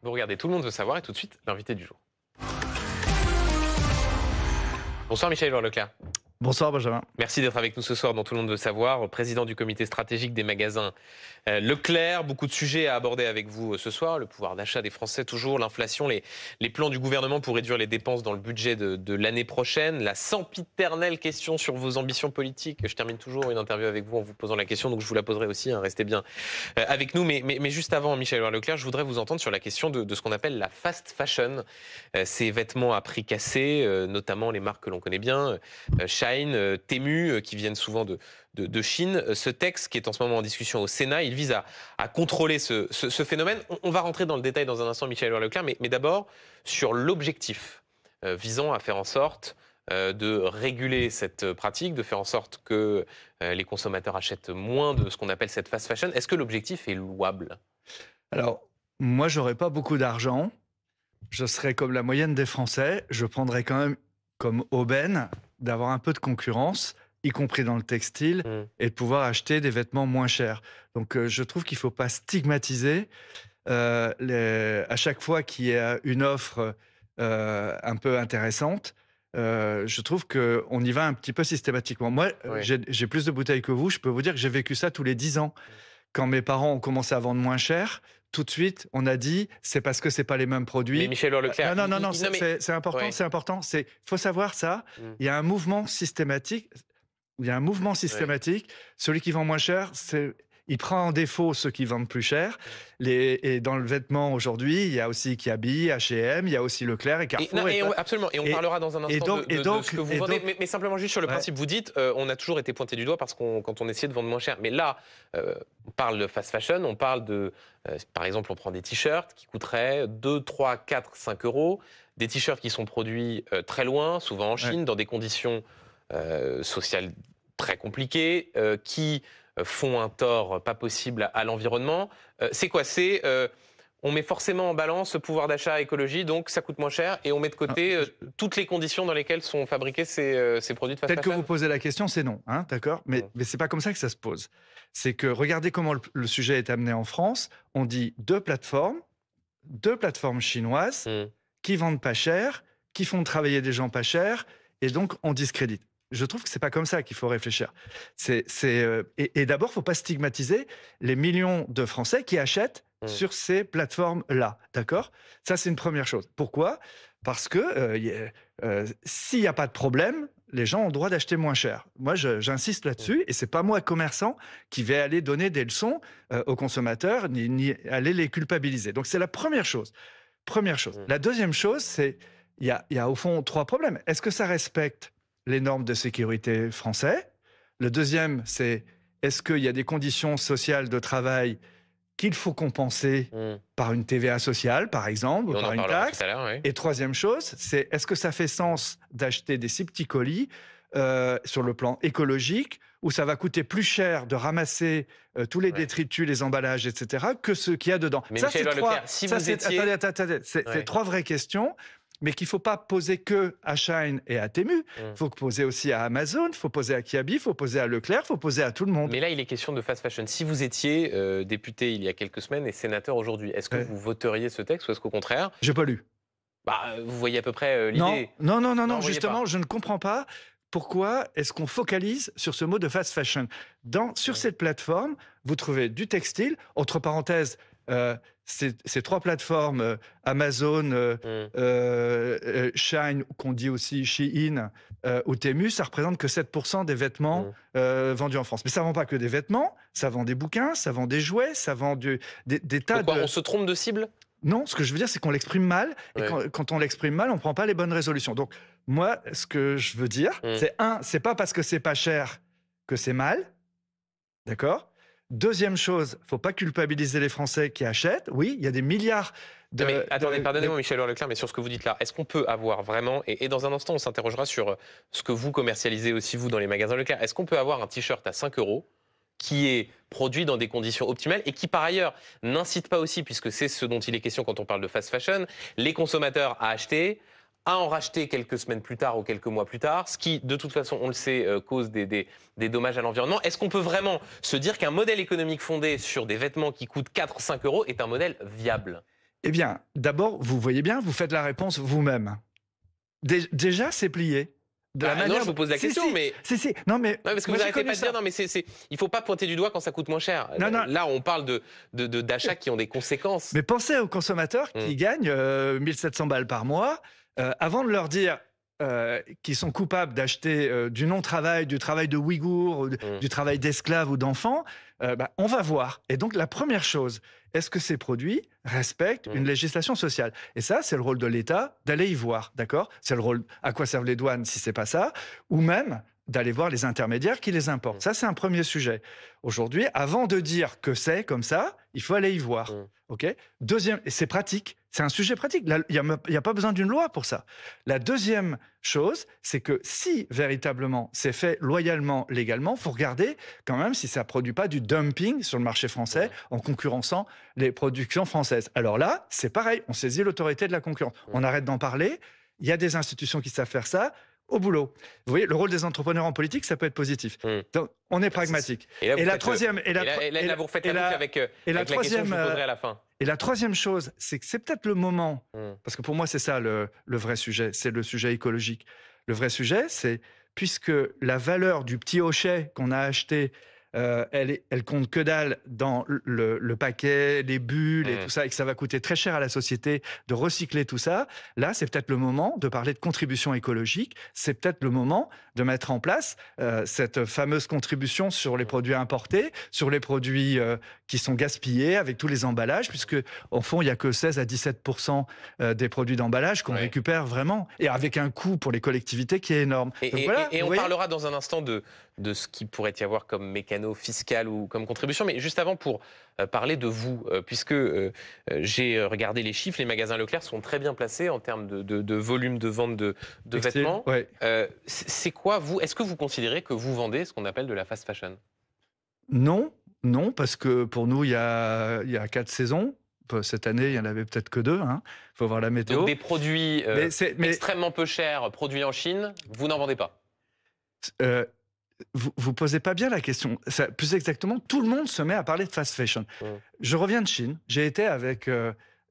Vous regardez Tout le monde veut savoir et tout de suite, l'invité du jour. Bonsoir Michel-Édouard Leclerc. Bonsoir Benjamin. Merci d'être avec nous ce soir dans Tout le monde veut savoir, président du comité stratégique des magasins Leclerc. Beaucoup de sujets à aborder avec vous ce soir. Le pouvoir d'achat des Français toujours, l'inflation, les plans du gouvernement pour réduire les dépenses dans le budget de l'année prochaine, la sempiternelle question sur vos ambitions politiques. Je termine toujours une interview avec vous en vous posant la question, donc je vous la poserai aussi, hein, restez bien avec nous. Mais juste avant, Michel-Édouard Leclerc, je voudrais vous entendre sur la question de ce qu'on appelle la fast fashion, ces vêtements à prix cassé, notamment les marques que l'on connaît bien, Shein, Temu, qui viennent souvent de Chine. Ce texte qui est en ce moment en discussion au Sénat, il vise à contrôler ce phénomène. On va rentrer dans le détail dans un instant, Michel-Édouard Leclerc, mais d'abord sur l'objectif visant à faire en sorte de réguler cette pratique, de faire en sorte que les consommateurs achètent moins de ce qu'on appelle cette fast fashion. Est-ce que l'objectif est louable? Alors, moi, j'aurais pas beaucoup d'argent. Je serais comme la moyenne des Français. Je prendrais quand même comme aubaine d'avoir un peu de concurrence, y compris dans le textile, et de pouvoir acheter des vêtements moins chers. Donc, je trouve qu'il ne faut pas stigmatiser à chaque fois qu'il y a une offre un peu intéressante. Je trouve qu'on y va un petit peu systématiquement. Moi, Oui. j'ai plus de bouteilles que vous. Je peux vous dire que j'ai vécu ça tous les 10 ans. Quand mes parents ont commencé à vendre moins cher, tout de suite, on a dit, c'est parce que c'est pas les mêmes produits. Mais Michel-Édouard Leclerc... Non, c'est important, Ouais. c'est important. Il faut savoir ça. Il y a un mouvement systématique. Il y a un mouvement systématique. Celui qui vend moins cher, il prend en défaut ceux qui vendent plus cher. Et dans le vêtement aujourd'hui, il y a aussi Kiabi, H&M, il y a aussi Leclerc et Carrefour. Absolument, et on parlera dans un instant de ce que vous vendez. Mais simplement juste sur le principe, vous dites, on a toujours été pointé du doigt parce quand on essayait de vendre moins cher. Mais là, on parle de fast fashion, on parle de, par exemple, on prend des t-shirts qui coûteraient 2, 3, 4, 5 euros. Des t-shirts qui sont produits très loin, souvent en Chine, dans des conditions sociales très compliquées, qui font un tort pas possible à l'environnement. C'est quoi? On met forcément en balance le pouvoir d'achat écologie, donc ça coûte moins cher, et on met de côté toutes les conditions dans lesquelles sont fabriqués ces produits de fast fashion. Peut-être que vous posez la question, c'est non, hein, d'accord, mais c'est pas comme ça que ça se pose. C'est que regardez comment le sujet est amené en France. On dit deux plateformes chinoises qui vendent pas cher, qui font travailler des gens pas cher, et donc on discrédite. Je trouve que c'est pas comme ça qu'il faut réfléchir. Et d'abord, faut pas stigmatiser les millions de Français qui achètent sur ces plateformes-là, d'accord? Ça, c'est une première chose. Pourquoi? Parce que s'il n'y a pas de problème, les gens ont le droit d'acheter moins cher. Moi, j'insiste là-dessus, et c'est pas moi, commerçant, qui vais aller donner des leçons aux consommateurs, ni aller les culpabiliser. Donc, c'est la première chose. La deuxième chose, c'est il y a au fond trois problèmes. Est-ce que ça respecte les normes de sécurité français? Le deuxième, c'est est-ce qu'il y a des conditions sociales de travail qu'il faut compenser par une TVA sociale, par exemple, ou par une taxe? Et troisième chose, c'est est-ce que ça fait sens d'acheter des si petits colis sur le plan écologique, où ça va coûter plus cher de ramasser tous les détritus, les emballages, etc., que ce qu'il y a dedans? Mais Ça, Michel Leclerc, si vous étiez... Attendez, c'est trois vraies questions, mais qu'il ne faut pas poser que à Shein et à Temu. Il faut poser aussi à Amazon, il faut poser à Kiabi, il faut poser à Leclerc, il faut poser à tout le monde. Mais là, il est question de fast fashion. Si vous étiez député il y a quelques semaines et sénateur aujourd'hui, est-ce que vous voteriez ce texte ou est-ce qu'au contraire... Je n'ai pas lu. Vous voyez à peu près l'idée? Non, justement, je ne comprends pas pourquoi est-ce qu'on focalise sur ce mot de fast fashion. Sur cette plateforme, vous trouvez du textile, entre parenthèses, ces trois plateformes, Amazon, Shein, qu'on dit aussi Shein, ou Temu, ça représente que 7% des vêtements vendus en France. Mais ça ne vend pas que des vêtements, ça vend des bouquins, ça vend des jouets, ça vend des tas de... On se trompe de cible? Non, ce que je veux dire, c'est qu'on l'exprime mal, et quand on l'exprime mal, on ne prend pas les bonnes résolutions. Donc, moi, ce que je veux dire, c'est pas parce que c'est pas cher que c'est mal, d'accord? Deuxième chose, il ne faut pas culpabiliser les Français qui achètent. Oui, il y a des milliards de... Attendez, pardonnez-moi Michel-Édouard Leclerc, mais sur ce que vous dites là, est-ce qu'on peut avoir vraiment, et dans un instant on s'interrogera sur ce que vous commercialisez aussi vous dans les magasins Leclerc, est-ce qu'on peut avoir un t-shirt à 5 euros qui est produit dans des conditions optimales et qui par ailleurs n'incite pas aussi, puisque c'est ce dont il est question quand on parle de fast fashion, les consommateurs à acheter, à en racheter quelques semaines plus tard ou quelques mois plus tard, ce qui, de toute façon, on le sait, cause des dommages à l'environnement. Est-ce qu'on peut vraiment se dire qu'un modèle économique fondé sur des vêtements qui coûtent 4-5 euros est un modèle viable? Eh bien, d'abord, vous voyez bien, vous faites la réponse vous-même. Déjà, c'est plié. De la manière, non, je vous pose la question, mais... Si. Non, mais... Non, parce que vous n'arrêtez pas de dire, non, mais il faut pas pointer du doigt quand ça coûte moins cher. Non. Là, on parle d'achats qui ont des conséquences. Mais pensez aux consommateurs qui gagnent 1700 balles par mois. Avant de leur dire qu'ils sont coupables d'acheter du non-travail, du travail de Ouïghours, du travail d'esclaves ou d'enfants, on va voir. Et donc, la première chose, est-ce que ces produits respectent une législation sociale? Et ça, c'est le rôle de l'État d'aller y voir, d'accord? C'est le rôle, à quoi servent les douanes si c'est pas ça? Ou même d'aller voir les intermédiaires qui les importent. Ça, c'est un premier sujet. Aujourd'hui, avant de dire que c'est comme ça, il faut aller y voir. Ok. Deuxième, et c'est pratique, c'est un sujet pratique. Il n'y a pas besoin d'une loi pour ça. La deuxième chose, c'est que si véritablement c'est fait loyalement, légalement, il faut regarder quand même si ça ne produit pas du dumping sur le marché français en concurrençant les productions françaises. Alors là, c'est pareil, on saisit l'autorité de la concurrence. On arrête d'en parler, il y a des institutions qui savent faire ça, au boulot. Vous voyez, le rôle des entrepreneurs en politique, ça peut être positif. Donc, on est pragmatique. Et la troisième... Et là, vous refaites la boucle avec la question que je vous poserai à la fin. Et la troisième chose, c'est que c'est peut-être le moment, parce que pour moi, c'est ça le vrai sujet, c'est le sujet écologique. Le vrai sujet, c'est, puisque la valeur du petit hochet qu'on a acheté, elle compte que dalle dans le paquet, les bulles et tout ça, et que ça va coûter très cher à la société de recycler tout ça. Là, c'est peut-être le moment de parler de contribution écologique. C'est peut-être le moment de mettre en place cette fameuse contribution sur les produits importés, sur les produits qui sont gaspillés avec tous les emballages, puisque au fond, il n'y a que 16 à 17% des produits d'emballage qu'on récupère vraiment, et avec un coût pour les collectivités qui est énorme. Et on parlera dans un instant de ce qu'il pourrait y avoir comme mécano fiscal ou comme contribution. Mais juste avant, pour parler de vous, puisque j'ai regardé les chiffres, les magasins Leclerc sont très bien placés en termes de volume de vente de vêtements. C'est quoi, vous? Est-ce que vous considérez que vous vendez ce qu'on appelle de la fast fashion? Non, parce que pour nous, il y a 4 saisons. Cette année, il n'y en avait peut-être que 2. Il faut voir la météo. Donc des produits extrêmement peu chers, produits en Chine, vous n'en vendez pas? Vous posez pas bien la question. Plus exactement, tout le monde se met à parler de fast fashion. Je reviens de Chine. J'ai été avec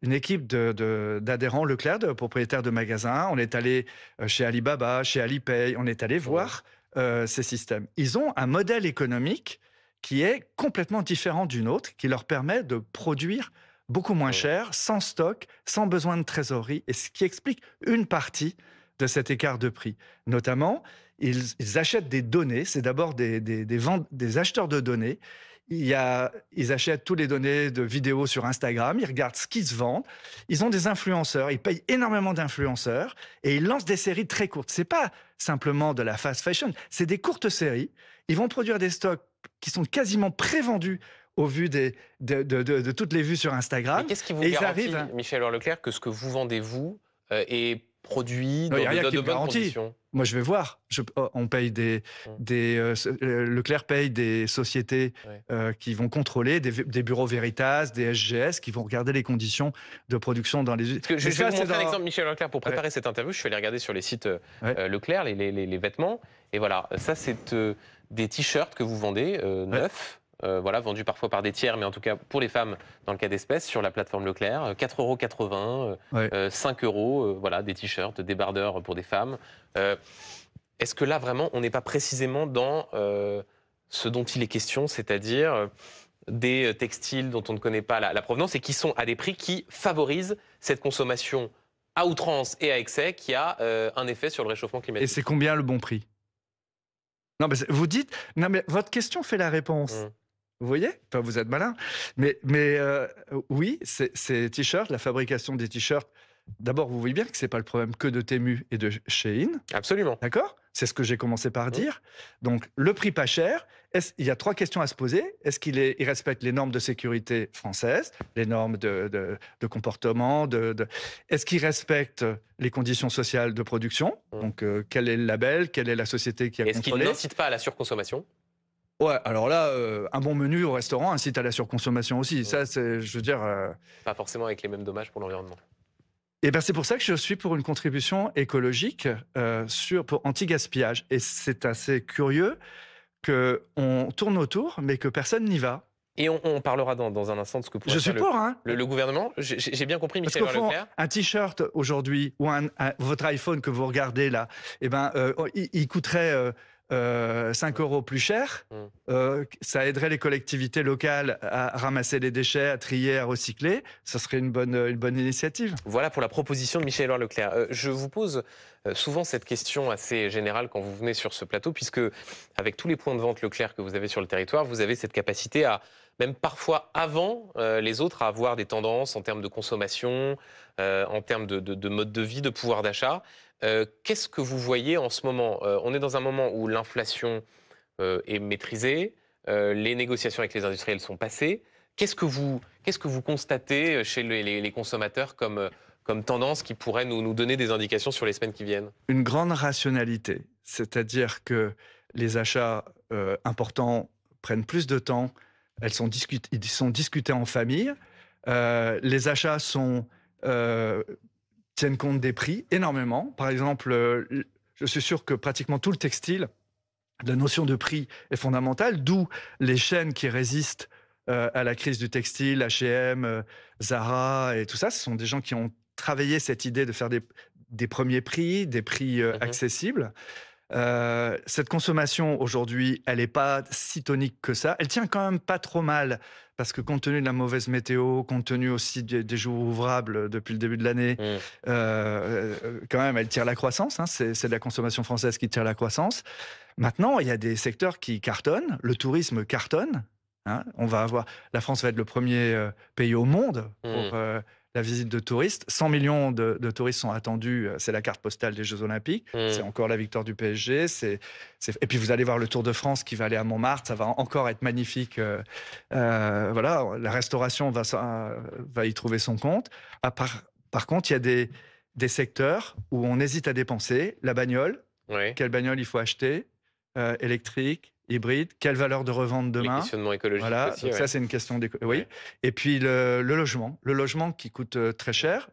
une équipe d'adhérents Leclerc, de propriétaires de magasins. On est allé chez Alibaba, chez Alipay. On est allé voir ces systèmes. Ils ont un modèle économique qui est complètement différent du nôtre, qui leur permet de produire beaucoup moins cher, sans stock, sans besoin de trésorerie, et ce qui explique une partie de cet écart de prix. Notamment, ils achètent des données, c'est d'abord des acheteurs de données. Ils achètent toutes les données de vidéos sur Instagram, ils regardent ce qui se vend, ils ont des influenceurs, ils payent énormément d'influenceurs et ils lancent des séries très courtes. C'est pas simplement de la fast fashion, c'est des courtes séries. Ils vont produire des stocks qui sont quasiment prévendus au vu de toutes les vues sur Instagram. Mais qu'est-ce qui vous garantit, Michel Leclerc, que ce que vous vendez, vous, est produit dans de bonnes conditions? Moi, je vais voir. On paye Leclerc paye des sociétés qui vont contrôler, des bureaux Veritas, des SGS, qui vont regarder les conditions de production dans les... Je vais vous montrer un exemple, Michel Leclerc, pour préparer cette interview. Je suis allé regarder sur les sites Leclerc, les vêtements. Et voilà, ça, c'est des t-shirts que vous vendez neufs. Vendus parfois par des tiers, mais en tout cas pour les femmes, dans le cas d'espèces, sur la plateforme Leclerc, 4,80 €, 5 €, des t-shirts, des débardeurs pour des femmes. Est-ce que là, vraiment, on n'est pas précisément dans ce dont il est question, c'est-à-dire des textiles dont on ne connaît pas la provenance et qui sont à des prix qui favorisent cette consommation à outrance et à excès qui a un effet sur le réchauffement climatique? Et c'est combien le bon prix? Non, mais vous dites... Non, mais votre question fait la réponse. Vous voyez? Enfin, vous êtes malin. Mais oui, ces t-shirts, la fabrication des t-shirts, d'abord, vous voyez bien que ce n'est pas le problème que de Temu et de Shein. Absolument. D'accord? C'est ce que j'ai commencé par dire. Donc, le prix pas cher, il y a 3 questions à se poser. Est-ce qu'il respecte les normes de sécurité françaises, les normes de comportement, est-ce qu'il respecte les conditions sociales de production? Donc, quel est le label? Quelle est la société qui a contrôlé? Est-ce qu'il n'incite pas à la surconsommation? Ouais, alors là, un bon menu au restaurant incite à la surconsommation aussi. Ça, je veux dire... Pas forcément avec les mêmes dommages pour l'environnement. Et ben c'est pour ça que je suis pour une contribution écologique pour anti-gaspillage. Et c'est assez curieux qu'on tourne autour, mais que personne n'y va. Et on parlera dans un instant de ce que pourrait Je suis faire pour, hein. le gouvernement. J'ai bien compris, Parce Michel qu'au fond, Leclerc. un t-shirt aujourd'hui ou votre iPhone que vous regardez là, eh ben, il coûterait 5 euros plus cher. Mm. Ça aiderait les collectivités locales à ramasser les déchets, à trier, à recycler. Ça serait une bonne initiative. Voilà pour la proposition de Michel Leclerc. Je vous pose souvent cette question assez générale quand vous venez sur ce plateau, puisque avec tous les points de vente Leclerc que vous avez sur le territoire, vous avez cette capacité à, même parfois avant les autres, à avoir des tendances en termes de consommation, en termes de mode de vie, de pouvoir d'achat. Qu'est-ce que vous voyez en ce moment? On est dans un moment où l'inflation est maîtrisée, les négociations avec les industriels sont passées. Qu'est-ce que vous constatez chez les consommateurs comme tendance qui pourrait nous donner des indications sur les semaines qui viennent? Une grande rationalité, c'est-à-dire que les achats importants prennent plus de temps, ils sont discutés en famille, les achats tiennent compte des prix énormément. Par exemple, je suis sûr que pratiquement tout le textile, la notion de prix est fondamentale, d'où les chaînes qui résistent à la crise du textile, H&M, Zara et tout ça. Ce sont des gens qui ont travaillé cette idée de faire des premiers prix, des prix accessibles. Cette consommation aujourd'hui, elle n'est pas si tonique que ça. Elle tient quand même pas trop mal parce que compte tenu de la mauvaise météo, compte tenu aussi des jours ouvrables depuis le début de l'année, quand même, elle tire la croissance. Hein. C'est de la consommation française qui tire la croissance. Maintenant, il y a des secteurs qui cartonnent. Le tourisme cartonne. Hein. La France va être le premier pays au monde pour la visite de touristes. 100 millions de touristes sont attendus. C'est la carte postale des Jeux Olympiques. C'est encore la victoire du PSG. Et puis vous allez voir le Tour de France qui va aller à Montmartre. Ça va encore être magnifique. Voilà, la restauration va y trouver son compte. Par contre, il y a des secteurs où on hésite à dépenser. La bagnole. Oui. Quelle bagnole il faut acheter? Électrique, hybride, quelle valeur de revente demain? Les questionnements écologiques Voilà, aussi. donc Ouais. ça c'est une question oui. Ouais. Et puis le logement qui coûte très cher,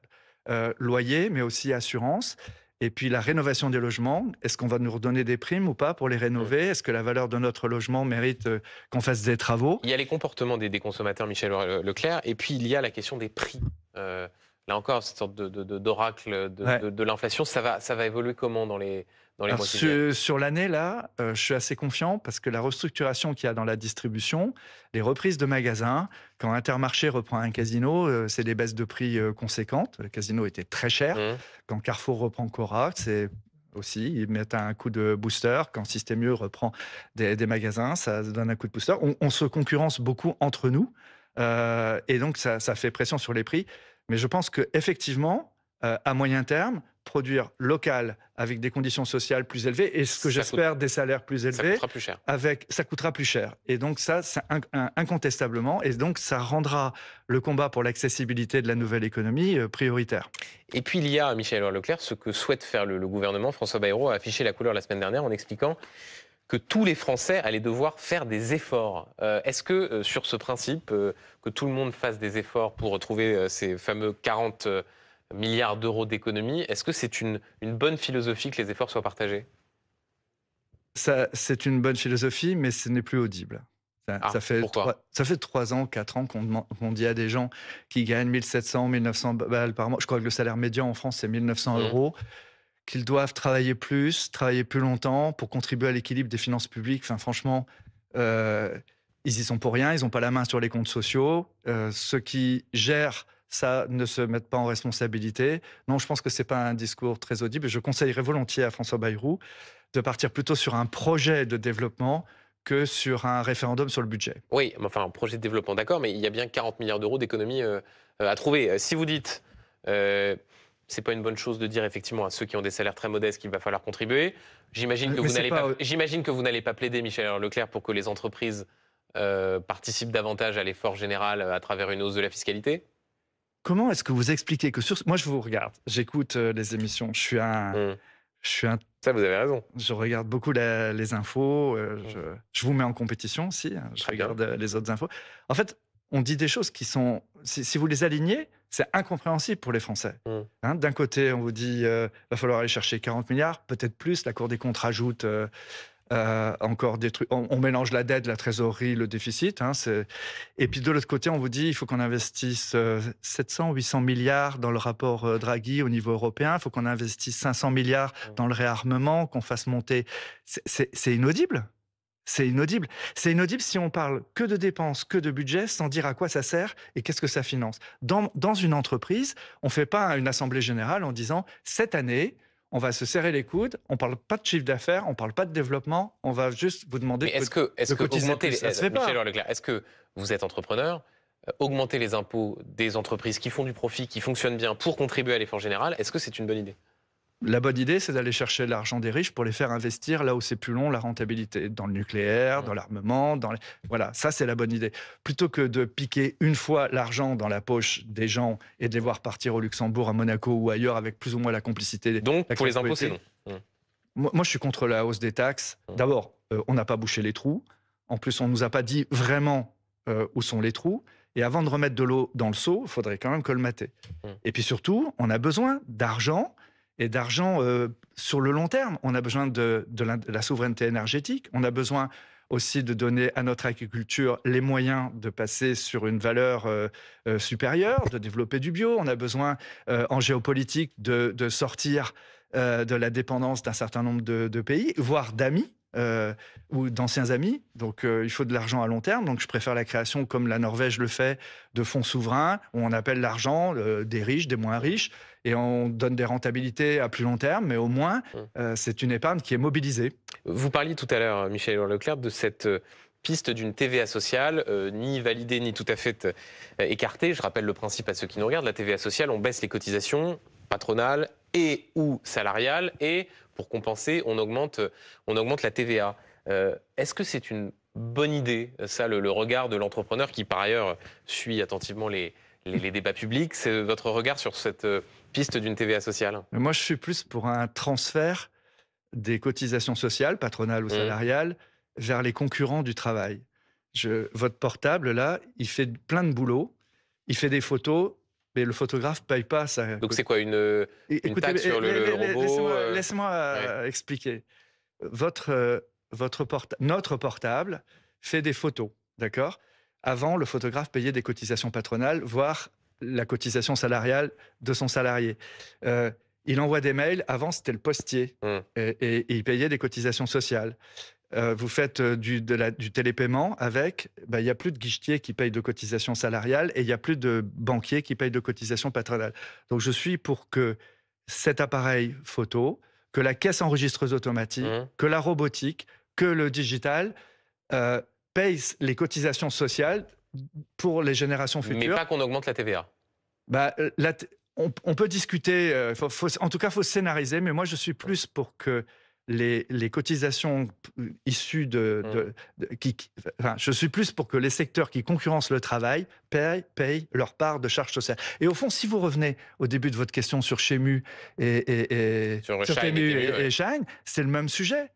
loyer, mais aussi assurance. Et puis la rénovation des logements, est-ce qu'on va nous redonner des primes ou pas pour les rénover? Est-ce que la valeur de notre logement mérite qu'on fasse des travaux? Il y a les comportements des consommateurs, Michel Leclerc, et puis il y a la question des prix. Là encore, cette sorte d'oracle de l'inflation, ça va évoluer comment dans les mois qui viennent? Sur l'année, là, je suis assez confiant parce que la restructuration qu'il y a dans la distribution, les reprises de magasins, quand Intermarché reprend un Casino, c'est des baisses de prix conséquentes. Le Casino était très cher. Quand Carrefour reprend Cora, c'est aussi, ils mettent un coup de booster. Quand Système U reprend des magasins, ça donne un coup de booster. On se concurrence beaucoup entre nous. Et donc, ça fait pression sur les prix. Mais je pense qu'effectivement, à moyen terme, produire local avec des conditions sociales plus élevées et ce que j'espère des salaires plus élevés, ça coûtera plus cher. Ça coûtera plus cher. Et donc ça, c'est incontestablement. Et donc ça rendra le combat pour l'accessibilité de la nouvelle économie prioritaire. Et puis il y a, Michel Leclerc, ce que souhaite faire le gouvernement. François Bayrou a affiché la couleur la semaine dernière en expliquant que tous les Français allaient devoir faire des efforts. Est-ce que sur ce principe, que tout le monde fasse des efforts pour retrouver ces fameux 40 milliards d'euros d'économie, est-ce que c'est une bonne philosophie que les efforts soient partagés? C'est une bonne philosophie, mais ce n'est plus audible. Ça fait pourquoi? 3 ans, 4 ans qu'on dit à des gens qui gagnent 1700, 1900 balles par mois. Je crois que le salaire médian en France, c'est 1900 euros. Qu'ils doivent travailler plus longtemps pour contribuer à l'équilibre des finances publiques. Enfin, franchement, ils y sont pour rien. Ils n'ont pas la main sur les comptes sociaux. Ceux qui gèrent ça ne se mettent pas en responsabilité. Non, je pense que c'est pas un discours très audible. Je conseillerais volontiers à François Bayrou de partir plutôt sur un projet de développement que sur un référendum sur le budget. Oui, enfin, un projet de développement, d'accord, mais il y a bien 40 milliards d'euros d'économies à trouver. Si vous dites, c'est pas une bonne chose de dire effectivement à ceux qui ont des salaires très modestes qu'il va falloir contribuer, j'imagine que vous n'allez pas plaider, Michel Leclerc, pour que les entreprises participent davantage à l'effort général à travers une hausse de la fiscalité? Comment est-ce que vous expliquez que moi je vous regarde, j'écoute les émissions, je suis un Ça, vous avez raison. Je regarde beaucoup les infos, je vous mets en compétition aussi, hein, je regarde les autres infos. En fait, on dit des choses qui sont, si vous les alignez, c'est incompréhensible pour les Français. Hein, d'un côté, on vous dit va falloir aller chercher 40 milliards, peut-être plus, la Cour des comptes rajoute Encore des trucs. On mélange la dette, la trésorerie, le déficit. Hein, et puis de l'autre côté, on vous dit il faut qu'on investisse 700, 800 milliards dans le rapport Draghi au niveau européen. Il faut qu'on investisse 500 milliards dans le réarmement, qu'on fasse monter. C'est inaudible. C'est inaudible. C'est inaudible si on parle que de dépenses, que de budget, sans dire à quoi ça sert et qu'est-ce que ça finance. Dans une entreprise, on ne fait pas une assemblée générale en disant cette année, on va se serrer les coudes, on ne parle pas de chiffre d'affaires, on ne parle pas de développement, on va juste vous demander Mais est-ce que cotiser augmenter plus. Ça se fait pas. Michel Leclerc, est-ce que vous êtes entrepreneur, augmenter les impôts des entreprises qui font du profit, qui fonctionnent bien pour contribuer à l'effort général, est-ce que c'est une bonne idée? La bonne idée, c'est d'aller chercher l'argent des riches pour les faire investir là où c'est plus long, la rentabilité, dans le nucléaire, dans l'armement, voilà, ça c'est la bonne idée. Plutôt que de piquer une fois l'argent dans la poche des gens et de les voir partir au Luxembourg, à Monaco ou ailleurs avec plus ou moins la complicité. Donc pour les impôts, c'est non. Moi, je suis contre la hausse des taxes. D'abord, on n'a pas bouché les trous. En plus, on ne nous a pas dit vraiment où sont les trous. Et avant de remettre de l'eau dans le seau, il faudrait quand même colmater. Et puis surtout, on a besoin d'argent. Et d'argent sur le long terme. On a besoin de la souveraineté énergétique. On a besoin aussi de donner à notre agriculture les moyens de passer sur une valeur supérieure, de développer du bio. On a besoin, en géopolitique, de sortir de la dépendance d'un certain nombre de pays, voire d'amis. Ou d'anciens amis, donc il faut de l'argent à long terme, donc je préfère la création, comme la Norvège le fait, de fonds souverains, où on appelle l'argent des riches, des moins riches, et on donne des rentabilités à plus long terme, mais au moins c'est une épargne qui est mobilisée. Vous parliez tout à l'heure, Michel Leclerc, de cette piste d'une TVA sociale, ni validée ni tout à fait écartée. Je rappelle le principe à ceux qui nous regardent, la TVA sociale, on baisse les cotisations patronales et ou salariales, et pour compenser, on augmente la TVA. Est-ce que c'est une bonne idée, ça, le regard de l'entrepreneur qui, par ailleurs, suit attentivement les débats publics? C'est votre regard sur cette piste d'une TVA sociale? Moi, je suis plus pour un transfert des cotisations sociales, patronales ou salariales, vers les concurrents du travail. Votre portable, là, il fait plein de boulot, il fait des photos, mais le photographe ne paye pas ça. Donc c'est quoi, une taxe sur le robot? Laisse-moi expliquer. Notre portable fait des photos, d'accord? Avant, le photographe payait des cotisations patronales, voire la cotisation salariale de son salarié. Il envoie des mails, avant c'était le postier, et il payait des cotisations sociales. Vous faites du télépaiement avec, il n'y a plus de guichetiers qui payent de cotisations salariales et il n'y a plus de banquiers qui payent de cotisations patronales. Donc je suis pour que cet appareil photo, que la caisse enregistreuse automatique, que la robotique, que le digital payent les cotisations sociales pour les générations futures. Mais pas qu'on augmente la TVA. On peut discuter, en tout cas il faut scénariser, mais moi je suis plus pour que les cotisations issues je suis plus pour que les secteurs qui concurrencent le travail payent leur part de charges sociales. Et au fond, si vous revenez au début de votre question sur Chemu et Shine, c'est le même sujet.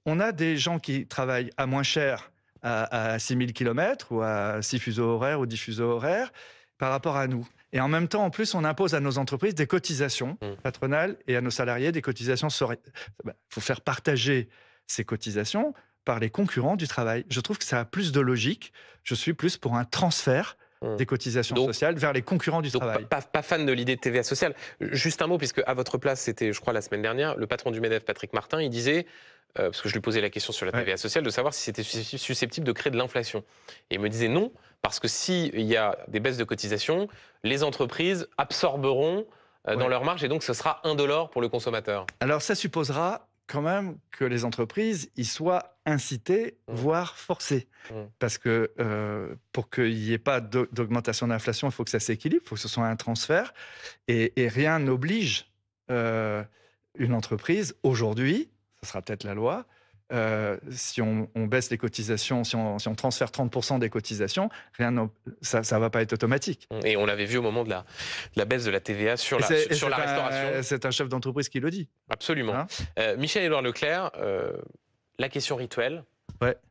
On a des gens qui travaillent à moins cher à 6000 km ou à 6 fuseaux horaires ou 10 fuseaux horaires par rapport à nous. Et en même temps, en plus, on impose à nos entreprises des cotisations patronales et à nos salariés des cotisations. Il faut faire partager ces cotisations par les concurrents du travail. Je trouve que ça a plus de logique. Je suis plus pour un transfert des cotisations sociales vers les concurrents du travail. Pas fan de l'idée de TVA sociale. Juste un mot, puisque à votre place, c'était, je crois, la semaine dernière, le patron du MEDEF, Patrick Martin, il disait, parce que je lui posais la question sur la TVA sociale, de savoir si c'était susceptible de créer de l'inflation. Et il me disait non, parce que s'il y a des baisses de cotisations, les entreprises absorberont dans leur marge, et donc ce sera indolore pour le consommateur. Alors ça supposera quand même que les entreprises y soient incitées, voire forcées. Parce que pour qu'il n'y ait pas d'augmentation d'inflation, il faut que ça s'équilibre, il faut que ce soit un transfert. Et rien n'oblige une entreprise, aujourd'hui, ce sera peut-être la loi, si on baisse les cotisations, si on transfère 30% des cotisations, ça ne va pas être automatique. Et on l'avait vu au moment de la baisse de la TVA sur la restauration. C'est un chef d'entreprise qui le dit. Absolument. Hein, Michel Leclerc, la question rituelle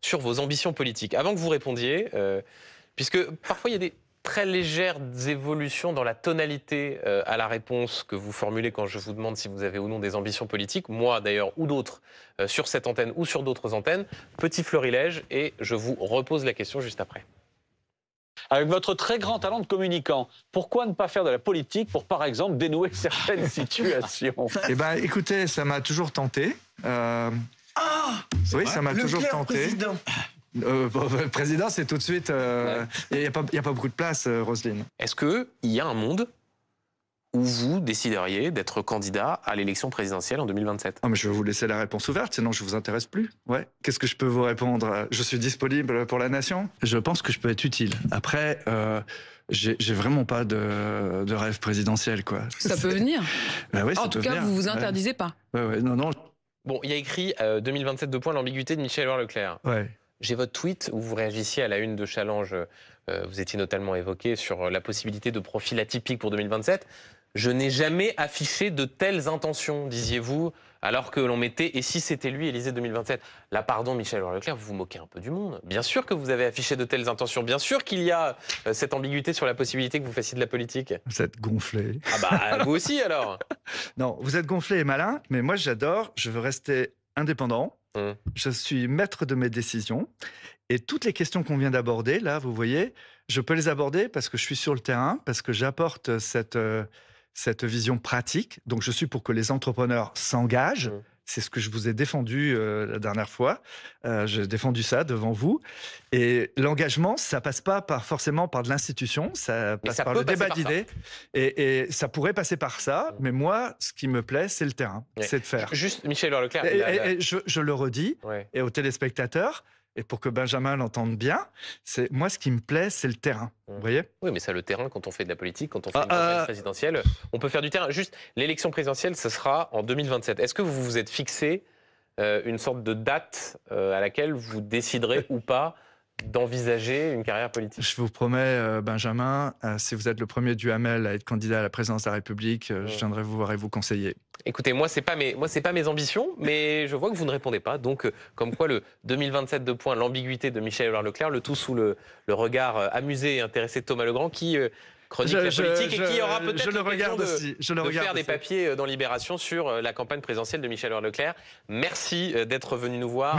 sur vos ambitions politiques. Avant que vous répondiez, puisque parfois il y a des très légères évolutions dans la tonalité à la réponse que vous formulez quand je vous demande si vous avez ou non des ambitions politiques, moi d'ailleurs ou d'autres, sur cette antenne ou sur d'autres antennes. Petit florilège et je vous repose la question juste après. Avec votre très grand talent de communicant, pourquoi ne pas faire de la politique pour, par exemple, dénouer certaines situations? Eh ben, écoutez, ça m'a toujours tenté. Oui, ça m'a toujours tenté. Président. Le président, c'est tout de suite... Il n'y a pas beaucoup de place, Roselyne. Est-ce qu'il y a un monde où vous décideriez d'être candidat à l'élection présidentielle en 2027? Oh, mais je vais vous laisser la réponse ouverte, sinon je vous intéresse plus. Ouais. Qu'est-ce que je peux vous répondre? Je suis disponible pour la nation. Je pense que je peux être utile. Après, j'ai vraiment pas de rêve présidentiel, quoi. Ça peut venir. Bah ouais, En tout cas, vous vous interdisez pas. Ouais, non. Bon, il y a écrit 2027 2 points, l'ambiguïté de Michel Leclerc. Ouais. J'ai votre tweet où vous réagissiez à la une de Challenge. Vous étiez notamment évoqué sur la possibilité de profil atypique pour 2027. Je n'ai jamais affiché de telles intentions, disiez-vous, alors que l'on mettait « et si c'était lui, Élysée 2027 ». Là, pardon, Michel Leclerc, vous vous moquez un peu du monde. Bien sûr que vous avez affiché de telles intentions. Bien sûr qu'il y a cette ambiguïté sur la possibilité que vous fassiez de la politique. Vous êtes gonflé. Ah bah, vous aussi alors. Non, vous êtes gonflé et malin, mais moi j'adore, je veux rester indépendant. Je suis maître de mes décisions. Et toutes les questions qu'on vient d'aborder, là, vous voyez, je peux les aborder parce que je suis sur le terrain, parce que j'apporte cette vision pratique. Donc, je suis pour que les entrepreneurs s'engagent. C'est ce que je vous ai défendu la dernière fois. J'ai défendu ça devant vous. Et l'engagement, ça passe pas forcément par de l'institution, ça passe par le débat d'idées. Et ça pourrait passer par ça. Mais moi, ce qui me plaît, c'est le terrain, c'est de faire. Juste, Michel Leclerc. Et je le redis, et aux téléspectateurs, et pour que Benjamin l'entende bien, moi, ce qui me plaît, c'est le terrain. Vous voyez? Oui, mais ça, le terrain, quand on fait de la politique, quand on fait une campagne présidentielle, on peut faire du terrain. Juste, l'élection présidentielle, ce sera en 2027. Est-ce que vous vous êtes fixé une sorte de date à laquelle vous déciderez ou pas d'envisager une carrière politique? Je vous promets, Benjamin, si vous êtes le premier du Hamel à être candidat à la présidence de la République, je viendrai vous voir et vous conseiller. Écoutez, moi, c'est pas mes ambitions, mais je vois que vous ne répondez pas. Donc, comme quoi, le 2027 2 points, l'ambiguïté de Michel Leclerc, le tout sous le regard amusé et intéressé de Thomas Legrand, qui chronique la politique et qui aura peut-être l'occasion de faire des papiers dans Libération sur la campagne présidentielle de Michel Leclerc. Merci d'être venu nous voir.